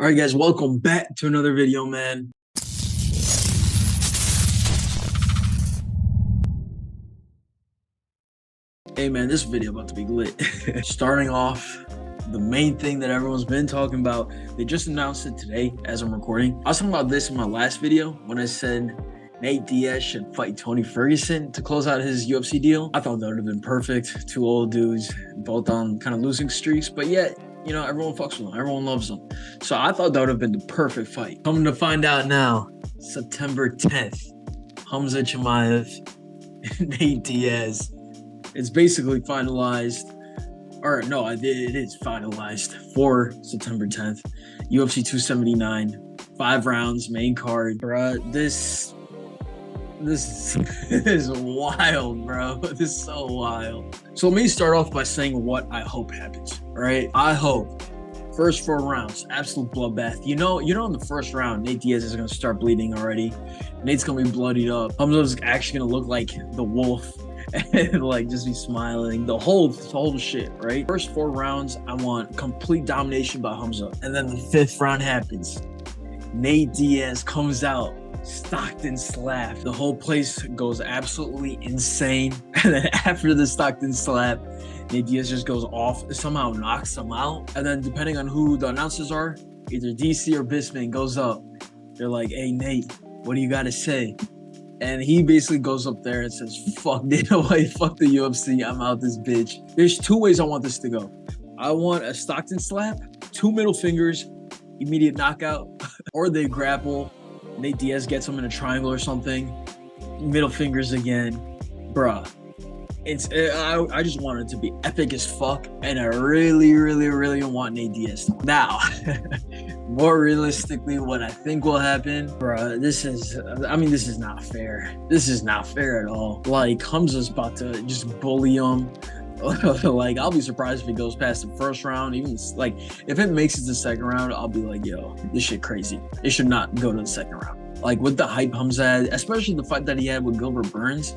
All right, guys, welcome back to another video, man. Hey, man, this video about to be lit. Starting off, the main thing that everyone's been talking about, they just announced it today as I'm recording. I was talking about this in my last video when I said Nate Diaz should fight Tony Ferguson to close out his UFC deal. I thought that would have been perfect. Two old dudes, both on kind of losing streaks, but yet, you know, everyone fucks with them. Everyone loves them. So I thought that would have been the perfect fight. Coming to find out now, September 10th, Khamzat Chimaev, Nate Diaz. It's basically finalized. Or no, it is finalized for September 10th. UFC 279, 5 rounds, main card. Bruh, this is wild, bro. This is so wild. So let me start off by saying what I hope happens, right? I hope first 4 rounds, absolute bloodbath. You know, in the first round, Nate Diaz is going to start bleeding already. Nate's going to be bloodied up. Khamzat's actually going to look like the wolf and like just be smiling. The whole shit, right? First 4 rounds, I want complete domination by Khamzat. And then the 5th round happens. Nate Diaz comes out, Stockton slap. The whole place goes absolutely insane. And then after the Stockton slap, Nate Diaz just goes off, somehow knocks him out. And then depending on who the announcers are, either DC or Bisman goes up. They're like, hey, Nate, what do you got to say? And he basically goes up there and says, fuck Dana White, fuck the UFC, I'm out this bitch. There's 2 ways I want this to go. I want a Stockton slap, 2 middle fingers, immediate knockout, or they grapple. Nate Diaz gets him in a triangle or something. Middle fingers again. Bruh. I just want it to be epic as fuck. And I really want Nate Diaz to win. Now, more realistically, what I think will happen, bruh, this is not fair. This is not fair at all. Like, Khamzat's about to just bully him. Like, I'll be surprised if it goes past the first round. Even like, if it makes it to the second round, I'll be like, yo, this shit crazy. It should not go to the second round. Like, with the hype Khamzat, especially the fight that he had with Gilbert Burns,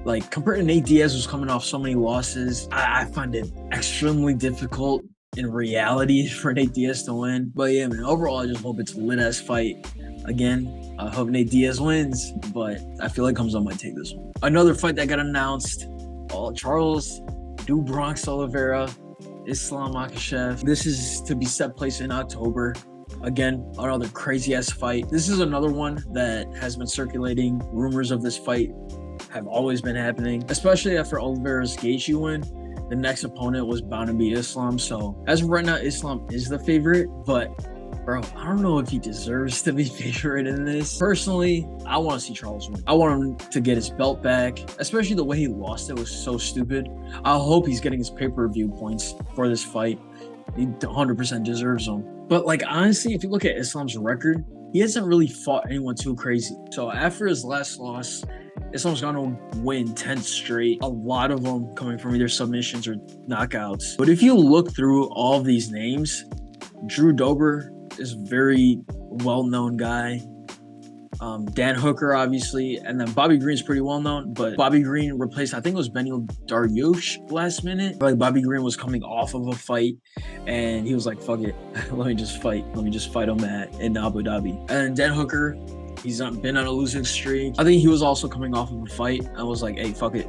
like, compared to Nate Diaz, who's coming off so many losses, I find it extremely difficult in reality for Nate Diaz to win. But yeah, man, overall, I just hope it's a lit-ass fight. Again, I hope Nate Diaz wins, but I feel like Khamzat might take this one. Another fight that got announced, Charles do Bronx Oliveira, Islam Makhachev. This is to be set place in October. Again, another crazy ass fight. This is another one that has been circulating. Rumors of this fight have always been happening, especially after Oliveira's Gaethje win. The next opponent was bound to be Islam. So as of right now, Islam is the favorite, but bro, I don't know if he deserves to be favorite in this. Personally, I want to see Charles win. I want him to get his belt back, especially the way he lost it was so stupid. I hope he's getting his pay-per-view points for this fight. He 100% deserves them. But like, honestly, if you look at Islam's record, he hasn't really fought anyone too crazy. So after his last loss, Islam's gonna win 10 straight. A lot of them coming from either submissions or knockouts. But if you look through all of these names, Drew Dober is a very well-known guy. Dan Hooker, obviously, and then Bobby Green's pretty well-known, but Bobby Green replaced, I think it was Benil Dariush last minute. Like, Bobby Green was coming off of a fight, and he was like, fuck it, let me just fight him in Abu Dhabi. And Dan Hooker, he's not been on a losing streak. I think he was also coming off of a fight. I was like, hey, fuck it,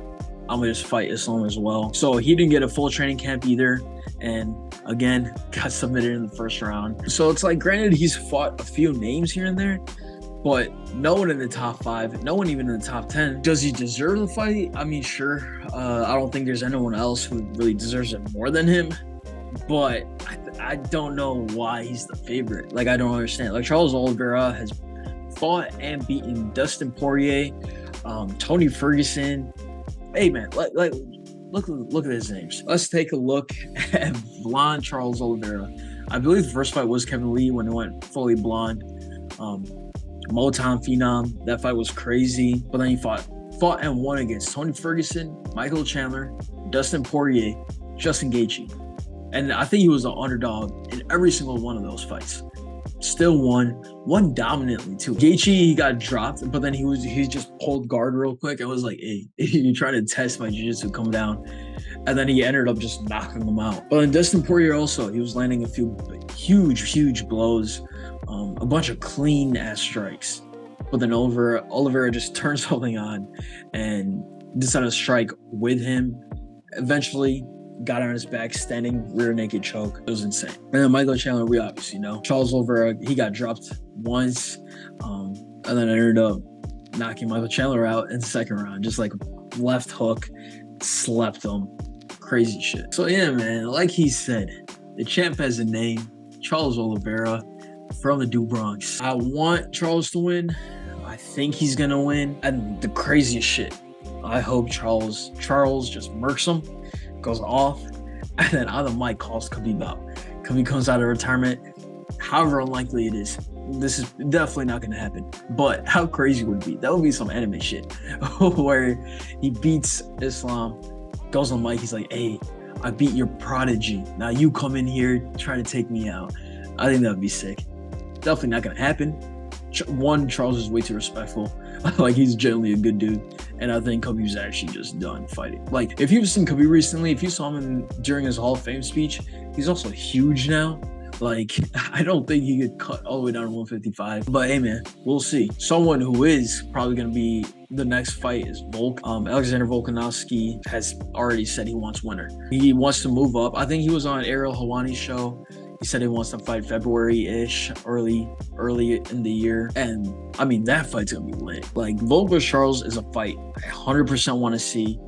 I'm gonna just fight Islam as well. So he didn't get a full training camp either, and again, got submitted in the first round. So it's like, granted, he's fought a few names here and there, but no one in the top 5, no one even in the top 10. Does he deserve the fight? I mean, sure. I don't think there's anyone else who really deserves it more than him, but I don't know why he's the favorite. Like, I don't understand. Like, Charles Oliveira has fought and beaten Dustin Poirier, Tony Ferguson. Hey, man, look at his names. Let's take a look at blonde Charles Oliveira. I believe the first fight was Kevin Lee when he went fully blonde. Motown Phenom, that fight was crazy. But then he fought and won against Tony Ferguson, Michael Chandler, Dustin Poirier, Justin Gaethje. And I think he was the underdog in every single one of those fights. Still won dominantly too. Gaethje, he got dropped, but then he just pulled guard real quick. I was like, hey, you trying to test my jiu-jitsu, come down. and then he ended up just knocking him out. But in Dustin Poirier also, he was landing a few huge blows, a bunch of clean ass strikes. But then Oliveira just turned something on and decided to strike with him. Eventually got on his back, standing rear naked choke. It was insane. And then Michael Chandler, we obviously know. Charles Oliveira, he got dropped once, and then ended up knocking Michael Chandler out in the second round. Just like left hook, slept him. Crazy shit. So yeah, man, like he said, the champ has a name, Charles Oliveira from the Du Bronx. I want Charles to win. I think he's gonna win. And the craziest shit, I hope Charles just murks him, goes off, and then on the mic calls Khabib out. Khabib comes out of retirement. However unlikely it is, this is definitely not going to happen. But how crazy would it be? That would be some anime shit where he beats Islam, goes on mic, he's like, hey, I beat your prodigy. Now you come in here trying to take me out. I think that would be sick. Definitely not going to happen. One, Charles is way too respectful. Like, he's generally a good dude. And I think Khabib's actually just done fighting. Like, if you've seen Khabib recently, if you saw him during his Hall of Fame speech, he's also huge now. Like, I don't think he could cut all the way down to 155. But hey, man, we'll see. Someone who is probably going to be the next fight is Volk. Alexander Volkanovski has already said he wants winner. He wants to move up. I think he was on Ariel Helwani's show. He said he wants to fight February-ish, early in the year. And, I mean, that fight's going to be lit. Like, Volk vs. Charles is a fight I 100% want to see.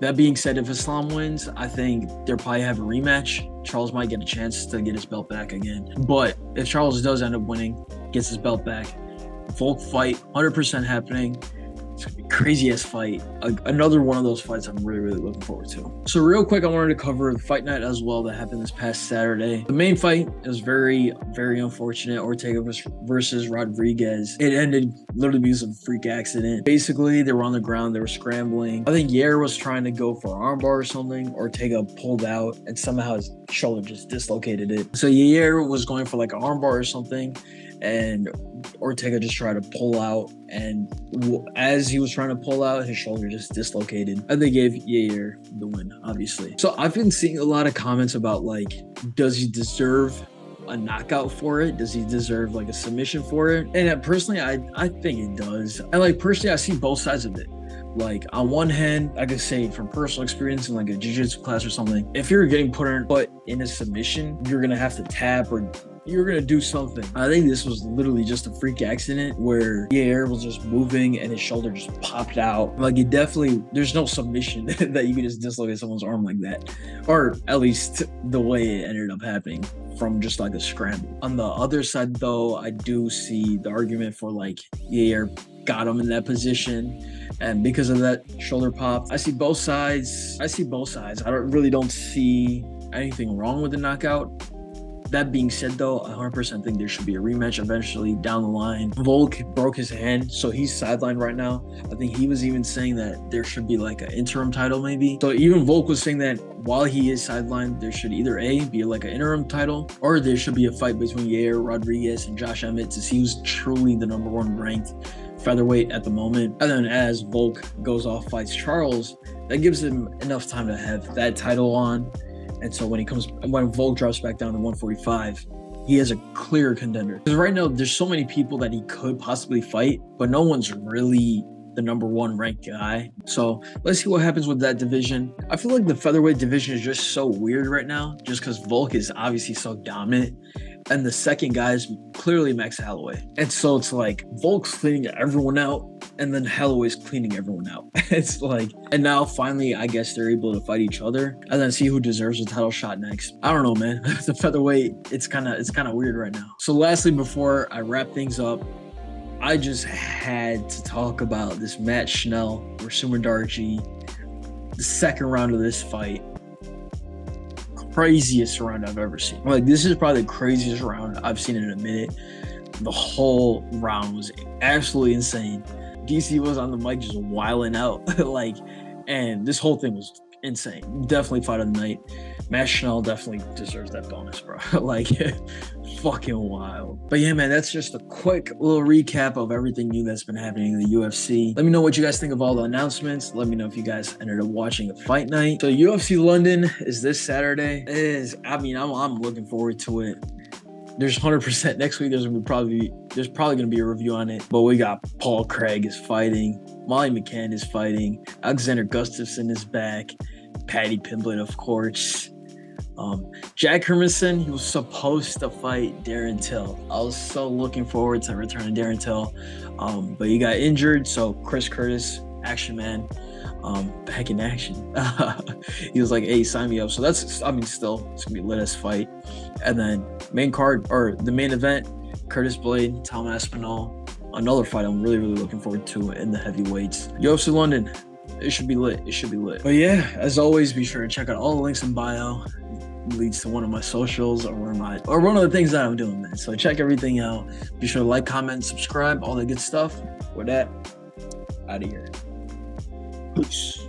That being said, if Islam wins, I think they'll probably have a rematch. Charles might get a chance to get his belt back again. But if Charles does end up winning, gets his belt back, Volk fight, 100% happening. It's going to be a crazy-ass fight. Another one of those fights I'm really looking forward to. So real quick, I wanted to cover the fight night as well that happened this past Saturday. The main fight is very unfortunate. Ortega versus Rodriguez. It ended literally because of a freak accident. Basically, they were on the ground. They were scrambling. I think Yair was trying to go for an armbar or something. Ortega pulled out and somehow his shoulder just dislocated it. So Yair was going for like an armbar or something, and Ortega just tried to pull out, and as he was trying to pull out, his shoulder just dislocated, and they gave Yair the win, obviously. So I've been seeing a lot of comments about, like, does he deserve a knockout for it? Does he deserve like a submission for it? And personally, I think it does. And like, personally, I see both sides of it. Like, on one hand, I could say from personal experience in like a jiu-jitsu class or something, if you're getting put in a submission, you're gonna have to tap or you're gonna do something. I think this was literally just a freak accident where Yair was just moving and his shoulder just popped out. Like, it definitely, there's no submission that you can just dislocate someone's arm like that, or at least the way it ended up happening from just like a scramble. On the other side though, I do see the argument for like Yair got him in that position, and because of that shoulder pop, I see both sides. I really don't see anything wrong with the knockout. That being said, though, I 100% think there should be a rematch eventually down the line. Volk broke his hand, so he's sidelined right now. I think he was even saying that there should be like an interim title maybe. So even Volk was saying that while he is sidelined, there should either be like an interim title, or there should be a fight between Yair Rodriguez and Josh Emmett to see who's truly the number one ranked featherweight at the moment. And then as Volk goes off, fights Charles, that gives him enough time to have that title on. And so when Volk drops back down to 145, he is a clear contender. Because right now, there's so many people that he could possibly fight, but no one's really the number one ranked guy. So let's see what happens with that division. I feel like the featherweight division is just so weird right now, just because Volk is obviously so dominant. And the second guy is clearly Max Holloway. And so it's like Volk's cleaning everyone out, and then Holloway's cleaning everyone out. It's like, and now finally, I guess they're able to fight each other and then see who deserves a title shot next. I don't know, man. The featherweight, it's kind of weird right now. So lastly, before I wrap things up, I just had to talk about this Matt Schnell versus Sumandarji, the second round of this fight. Craziest round I've ever seen. Like, this is probably the craziest round I've seen in a minute. The whole round was absolutely insane. DC was on the mic just wilding out. Like, and this whole thing was insane. Definitely fight of the night. Matt Schnell definitely deserves that bonus, bro. Like, fucking wild. But yeah, man, that's just a quick little recap of everything new that's been happening in the UFC. Let me know what you guys think of all the announcements. Let me know if you guys ended up watching the fight night. So UFC London is this Saturday. I'm looking forward to it. There's 100% next week. There's probably gonna be a review on it. But we got Paul Craig is fighting, Molly McCann is fighting, Alexander Gustafsson is back, Paddy Pimblett, of course. Jack Hermanson, he was supposed to fight Darren Till. I was so looking forward to returning Darren Till, but he got injured. So Chris Curtis, Action Man, back in action. He was like, "Hey, sign me up." So still it's gonna be a lit as fight. And then the main event, Curtis Blade, Tom Aspinall, another fight I'm really looking forward to in the heavyweights. UFC London, it should be lit. But yeah, as always, be sure to check out all the links in bio. It leads to one of my socials or one of the things that I'm doing, man. So check everything out. Be sure to like, comment, subscribe, all that good stuff. With that, out of here. Peace.